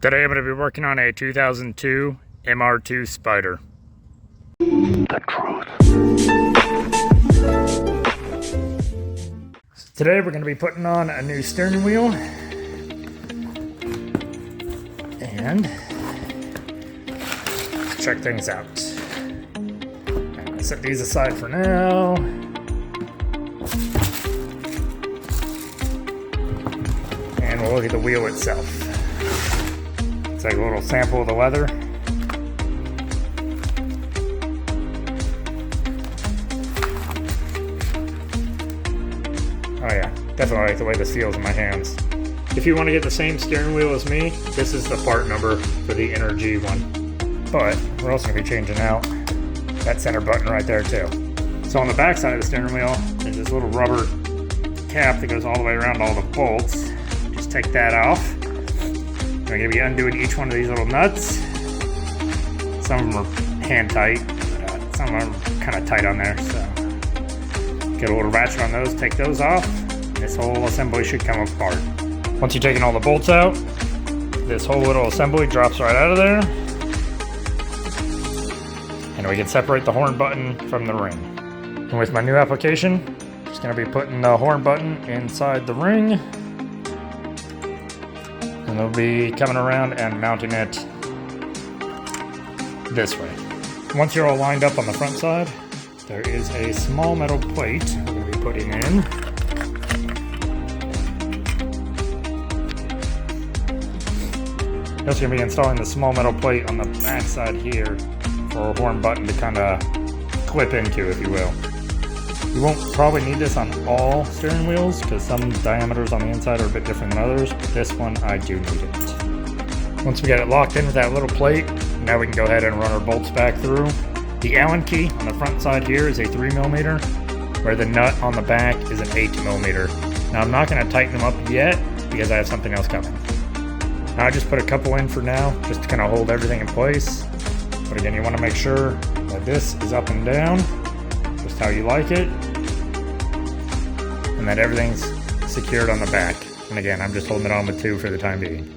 Today I'm going to be working on a 2002 MR2 Spyder. The truth. So today we're going to be putting on a new steering wheel. And let's check things out. I'm going to set these aside for now. And we'll look at the wheel itself. Take a little sample of the leather. Oh yeah, definitely like the way this feels in my hands. If you want to get the same steering wheel as me, this is the part number for the Energy one. But we're also going to be changing out that center button right there too. So on the back side of the steering wheel, there's this little rubber cap that goes all the way around all the bolts. Just take that off. I'm going to be undoing each one of these little nuts. Some of them are hand tight, but some of them are kind of tight on there. So get a little ratchet on those, take those off. This whole assembly should come apart. Once you've taken all the bolts out, this whole little assembly drops right out of there. And we can separate the horn button from the ring. And with my new application, I'm just going to be putting the horn button inside the ring. And they'll be coming around and mounting it this way. Once you're all lined up on the front side, there is a small metal plate we're going to be putting in. Also going to be installing the small metal plate on the back side here for a horn button to kind of clip into, if you will. You won't probably need this on all steering wheels because some diameters on the inside are a bit different than others, but this one I do need it. Once we get it locked in with that little plate, now we can go ahead and run our bolts back through. The Allen key on the front side here is a 3mm, where the nut on the back is an 8mm. Now I'm not going to tighten them up yet because I have something else coming. Now I just put a couple in for now just to kind of hold everything in place. But again, you want to make sure that this is up and down, just how you like it, and that everything's secured on the back. And again, I'm just holding it on with two for the time being.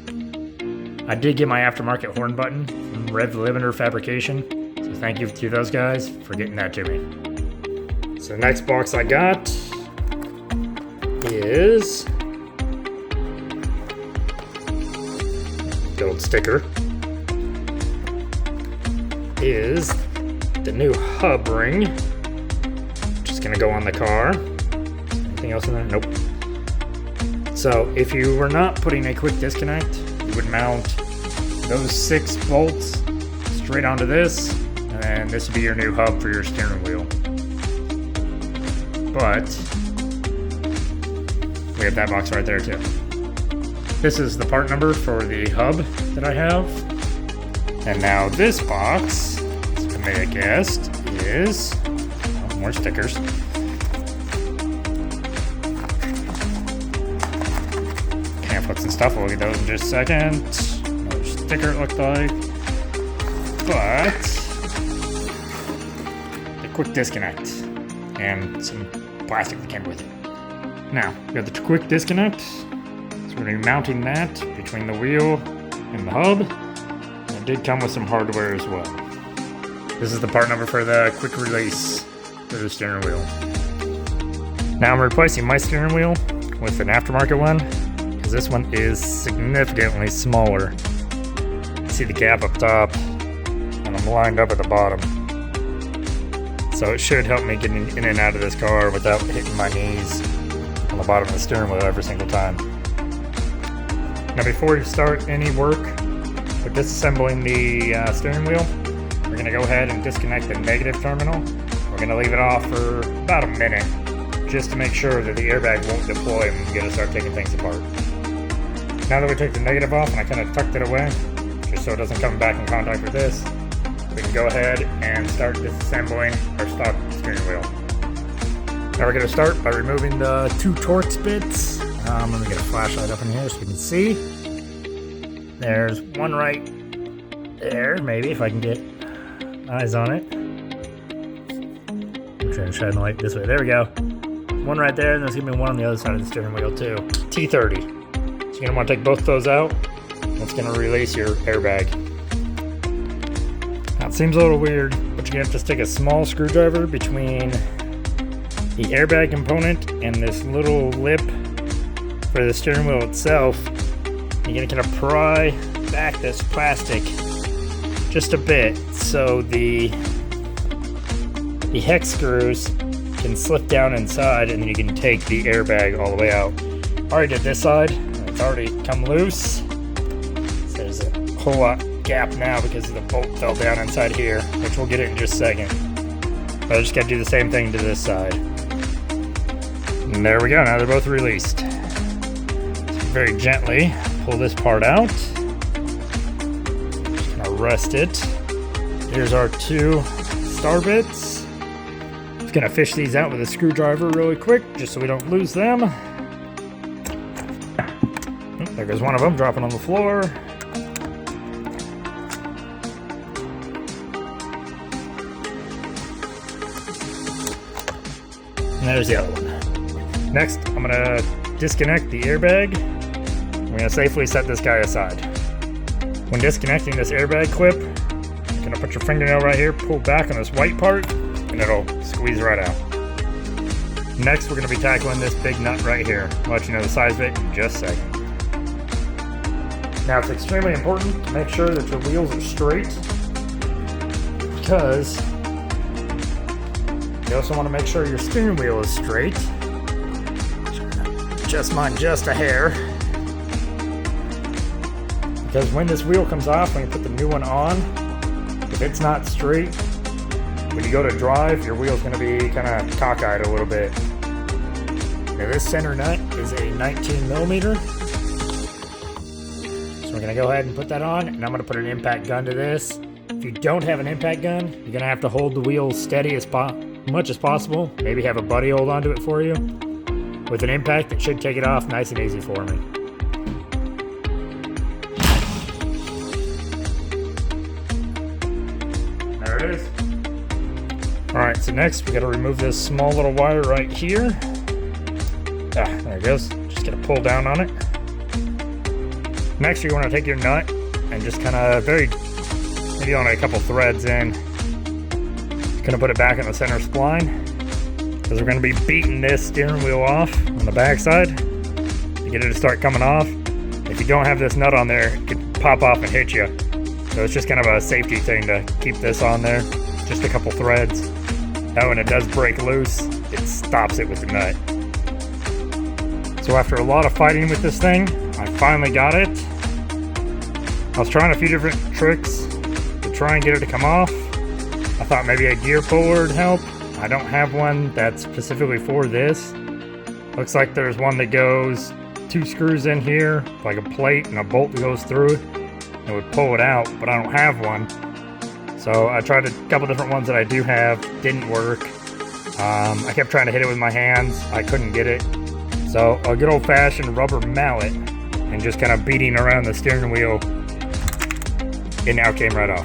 I did get my aftermarket horn button from Rev Limiter Fabrication, so thank you to those guys for getting that to me. So the next box I got is gold sticker. Is the new hub ring, which is going to go on the car. Anything else in there? Nope. So if you were not putting a quick disconnect, you would mount those 6 bolts straight onto this, and this would be your new hub for your steering wheel. But we have that box right there too. This is the part number for the hub that I have. And now this box, as you may have guessed, is more stickers. Pamphlets and stuff. We'll look at those in just a second. Another sticker it looked like. But the quick disconnect and some plastic that came with it. Now, we got the quick disconnect. So we're going to be mounting that between the wheel and the hub. It did come with some hardware as well. This is the part number for the quick release for the steering wheel. Now I'm replacing my steering wheel with an aftermarket one because this one is significantly smaller. You see the gap up top and I'm lined up at the bottom. So it should help me getting in and out of this car without hitting my knees on the bottom of the steering wheel every single time. Now before you start any work with disassembling the steering wheel, we're going to go ahead and disconnect the negative terminal. We're going to leave it off for about a minute just to make sure that the airbag won't deploy and we're going to start taking things apart. Now that we took the negative off and I kind of tucked it away just so it doesn't come back in contact with this, we can go ahead and start disassembling our stock steering wheel. Now we're going to start by removing the 2 Torx bits. Let me get a flashlight up in here so you can see. There's one right there, maybe, if I can get eyes on it. I'm trying to shine the light this way. There we go. One right there, and there's going to be one on the other side of the steering wheel, too. T30. So you're going to want to take both those out. And That's going to release your airbag. Now it seems a little weird, but you're going to have to stick a small screwdriver between the airbag component and this little lip for the steering wheel itself. You're going to kind of pry back this plastic just a bit so the hex screws can slip down inside, and then you can take the airbag all the way out. Already did this side, and it's already come loose. So there's a whole lot gap now because the bolt fell down inside here, which we'll get it in just a second. But I just got to do the same thing to this side. And there we go, now they're both released. So very gently pull this part out. Just gonna rest it. Here's our two star bits. Just gonna fish these out with a screwdriver really quick, just so we don't lose them. There goes one of them, dropping on the floor. And there's the other one. Next, I'm gonna disconnect the airbag. I'm gonna safely set this guy aside. When disconnecting this airbag clip, you're gonna put your fingernail right here, pull back on this white part, and it'll squeeze right out. Next, we're gonna be tackling this big nut right here. I'll let you know the size of it in just a second. Now, it's extremely important to make sure that your wheels are straight, because you also want to make sure your steering wheel is straight. Adjust mine just a hair, because when this wheel comes off, when you put the new one on, if it's not straight, when you go to drive, your wheel's going to be kind of cockeyed a little bit. Now, this center nut is a 19 millimeter. We're going to go ahead and put that on, and I'm going to put an impact gun to this. If you don't have an impact gun, you're going to have to hold the wheel steady as much as possible. Maybe have a buddy hold onto it for you. With an impact, it should take it off nice and easy for me. There it is. Alright, so next we got to remove this small little wire right here. There it goes. Just going to pull down on it. Next, you want to take your nut and just kind of maybe on a couple threads in. Just going to put it back in the center spline, because we're going to be beating this steering wheel off on the back side to get it to start coming off. If you don't have this nut on there, it could pop off and hit you. So it's just kind of a safety thing to keep this on there. Just a couple threads. Now when it does break loose, it stops it with the nut. So after a lot of fighting with this thing, I finally got it. I was trying a few different tricks to try and get it to come off. I thought maybe a gear puller would help. I don't have one that's specifically for this. Looks like there's one that goes 2 screws in here, like a plate and a bolt that goes through it. It would pull it out, but I don't have one. So I tried a couple different ones that I do have, didn't work. I kept trying to hit it with my hands, I couldn't get it. So a good old-fashioned rubber mallet and just kind of beating around the steering wheel, it now came right off.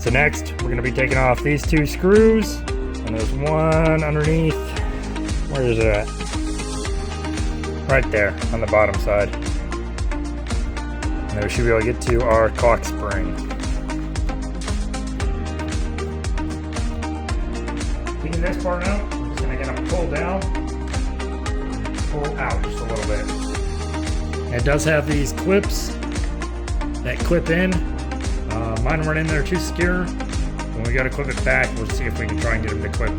So next, we're going to be taking off these 2 screws, and there's one underneath. Where is it at? Right there on the bottom side. And then we should be able to get to our clock spring. Getting this part out, we're just going to get them pull down, pull out just a little bit. And it does have these clips that clip in. Mine weren't in there too secure. When we got to clip it back, we'll see if we can try and get them to clip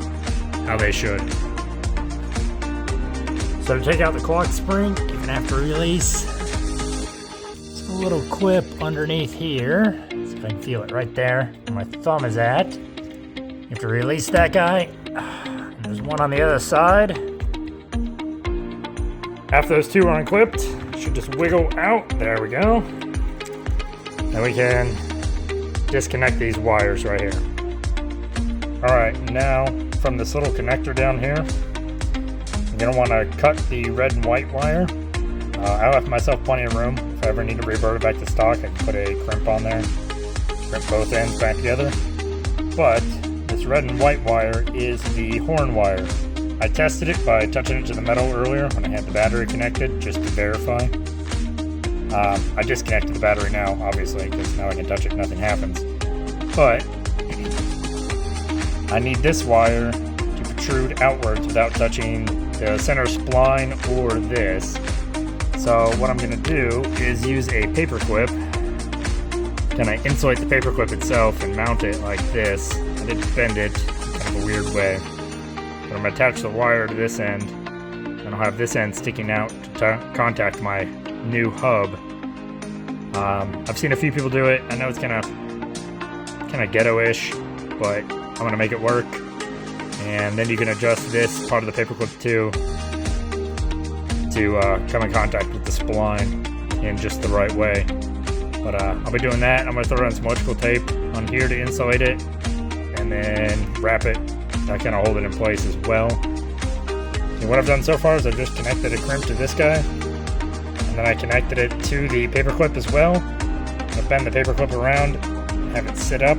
how they should. So to take out the clock spring, you're going to have to release a little clip underneath here. See if I can feel it right there where my thumb is at. You have to release that guy. And there's one on the other side. After those 2 are unclipped, it should just wiggle out. There we go. Then we can disconnect these wires right here. Alright, now from this little connector down here, I'm going to want to cut the red and white wire. I left myself plenty of room. If I ever need to revert it back to stock, I can put a crimp on there. Crimp both ends back together. But this red and white wire is the horn wire. I tested it by touching it to the metal earlier when I had the battery connected, just to verify. I disconnected the battery now, obviously, because now I can touch it, nothing happens. But I need this wire to protrude outwards without touching the center spline or this. So what I'm going to do is use a paper clip. Then I insulate the paper clip itself and mount it like this. I didn't bend it, kind of a weird way. But I'm going to attach the wire to this end, and I'll have this end sticking out to contact my new hub. I've seen a few people do it. I know it's kind of ghetto-ish, but I'm going to make it work. And then you can adjust this part of the paperclip too to come in contact with the spline in just the right way. But I'll be doing that. I'm going to throw on some electrical tape on here to insulate it, and then wrap it to kind of hold it in place as well. And what I've done so far is I've just connected a crimp to this guy, and then I connected it to the paperclip as well. I'm going to bend the paperclip around and have it sit up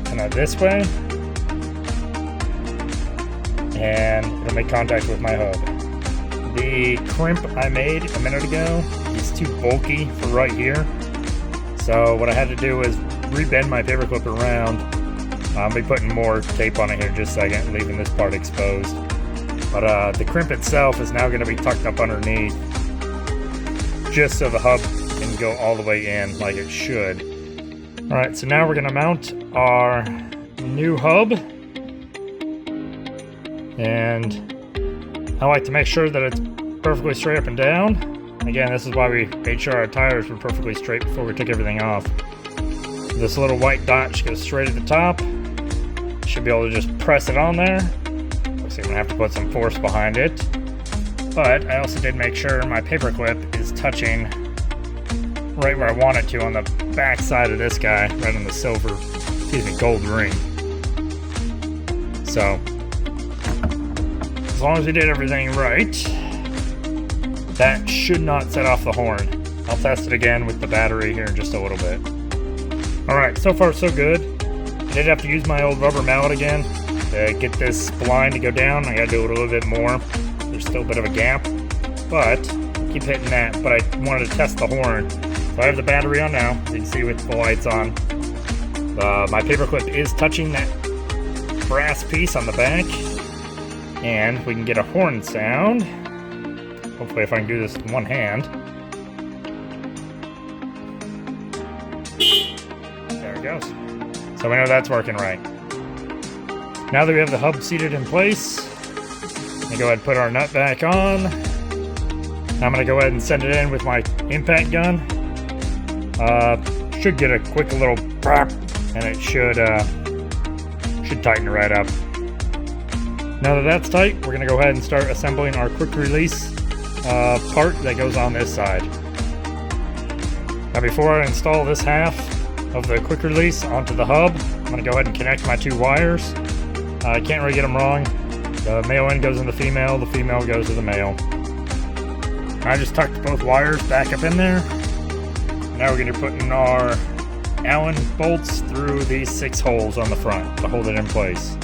kind of this way, and it'll make contact with my hub. The crimp I made a minute ago is too bulky for right here, so what I had to do was rebend my paperclip around. I'll be putting more tape on it here in just a second, leaving this part exposed. But the crimp itself is now going to be tucked up underneath, just so the hub can go all the way in like it should. Alright, so now we're going to mount our new hub, and I like to make sure that it's perfectly straight up and down. Again, this is why we made sure our tires were perfectly straight before we took everything off. This little white dot should go straight at the top. Should be able to just press it on there. Looks like I'm going to have to put some force behind it. But I also did make sure my paperclip is touching right where I want it to on the back side of this guy, right on the gold ring. So, as long as we did everything right, that should not set off the horn. I'll test it again with the battery here in just a little bit. Alright, so far so good. I did have to use my old rubber mallet again to get this spline to go down. I gotta do it a little bit more. There's still a bit of a gap, but I'll keep hitting that. But I wanted to test the horn. So I have the battery on now, as you can see with the lights on. My paperclip is touching that brass piece on the back, and we can get a horn sound. Hopefully if I can do this with one hand. There it goes. So we know that's working right. Now that we have the hub seated in place, I'm going to go ahead and put our nut back on. I'm going to go ahead and send it in with my impact gun. Should get a quick little pop, and it should tighten it right up. Now that that's tight, we're going to go ahead and start assembling our quick release part that goes on this side. Now before I install this half of the quick release onto the hub, I'm going to go ahead and connect my two wires. I can't really get them wrong. The male end goes in the female goes to the male. I just tucked both wires back up in there. Now we're going to be putting our Allen bolts through these 6 holes on the front to hold it in place.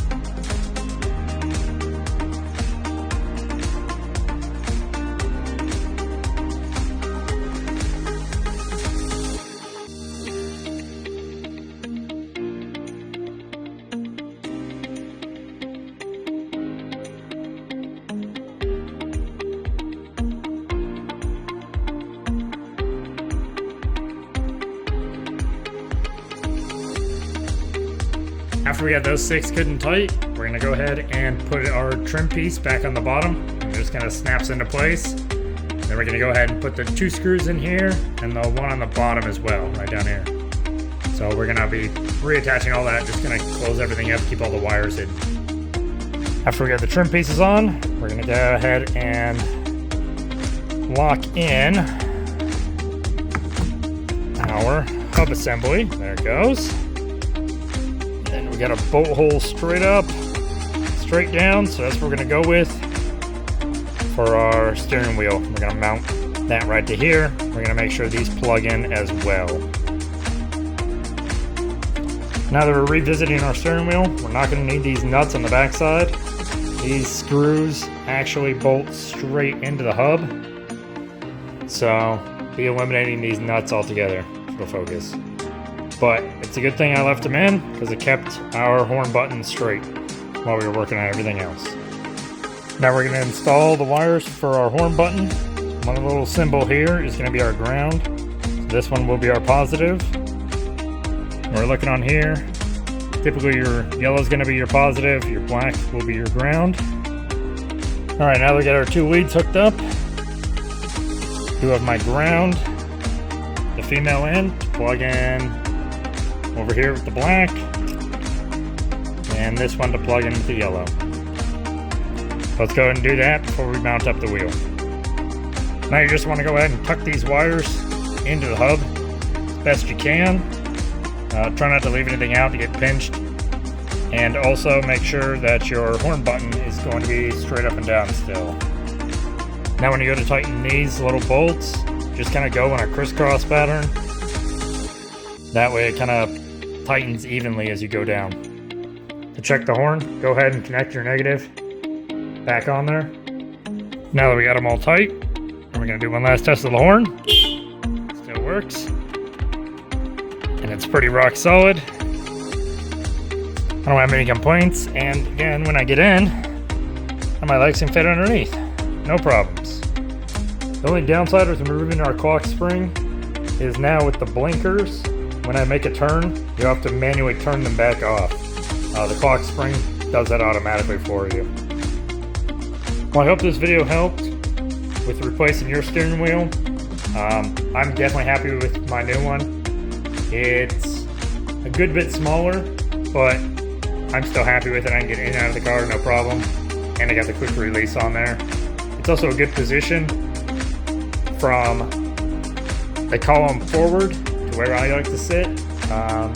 After we have those 6 good and tight, we're going to go ahead and put our trim piece back on the bottom. It just kind of snaps into place. Then we're going to go ahead and put the 2 screws in here and the one on the bottom as well, right down here. So we're going to be reattaching all that, just going to close everything up, keep all the wires hidden. After we got the trim pieces on, we're going to go ahead and lock in our hub assembly. There it goes. We got a bolt hole straight up, straight down, so that's what we're going to go with for our steering wheel. We're going to mount that right to here. We're going to make sure these plug in as well. Now that we're revisiting our steering wheel, we're not going to need these nuts on the backside. These screws actually bolt straight into the hub. So be eliminating these nuts altogether for focus. But it's a good thing I left them in because it kept our horn button straight while we were working on everything else. Now we're going to install the wires for our horn button. One little symbol here is going to be our ground. So this one will be our positive. We're looking on here. Typically your yellow is going to be your positive, your black will be your ground. Alright, now we got our two leads hooked up. Do have my ground, the female end, plug in over here with the black, and this one to plug in with the yellow. Let's go ahead and do that before we mount up the wheel. Now you just want to go ahead and tuck these wires into the hub as best you can. Try not to leave anything out to get pinched. And also make sure that your horn button is going to be straight up and down still. Now when you go to tighten these little bolts, just kind of go in a crisscross pattern. That way it kind of tightens evenly as you go down. To check the horn, go ahead and connect your negative back on there. Now that we got them all tight, we're going to do one last test of the horn. Still works. And it's pretty rock solid. I don't have any complaints, and again, when I get in, my legs can fit underneath. No problems. The only downside with removing our clock spring is now with the blinkers, when I make a turn, you have to manually turn them back off. The clock spring does that automatically for you. Well, I hope this video helped with replacing your steering wheel. I'm definitely happy with my new one. It's a good bit smaller, but I'm still happy with it. I can get in and out of the car, no problem. And I got the quick release on there. It's also a good position from the column forward to where I like to sit.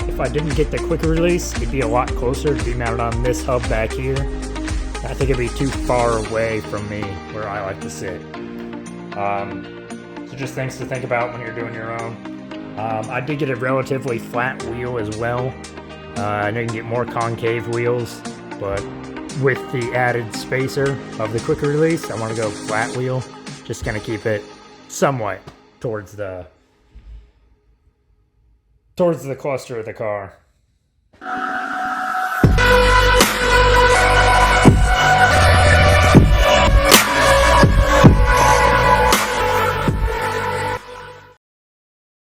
If I didn't get the quick release, it'd be a lot closer to be mounted on this hub back here. I think it'd be too far away from me where I like to sit. So just things to think about when you're doing your own. I did get a relatively flat wheel as well. I know you can get more concave wheels, but with the added spacer of the quick release, I want to go flat wheel. Just gonna keep it somewhat towards the cluster of the car.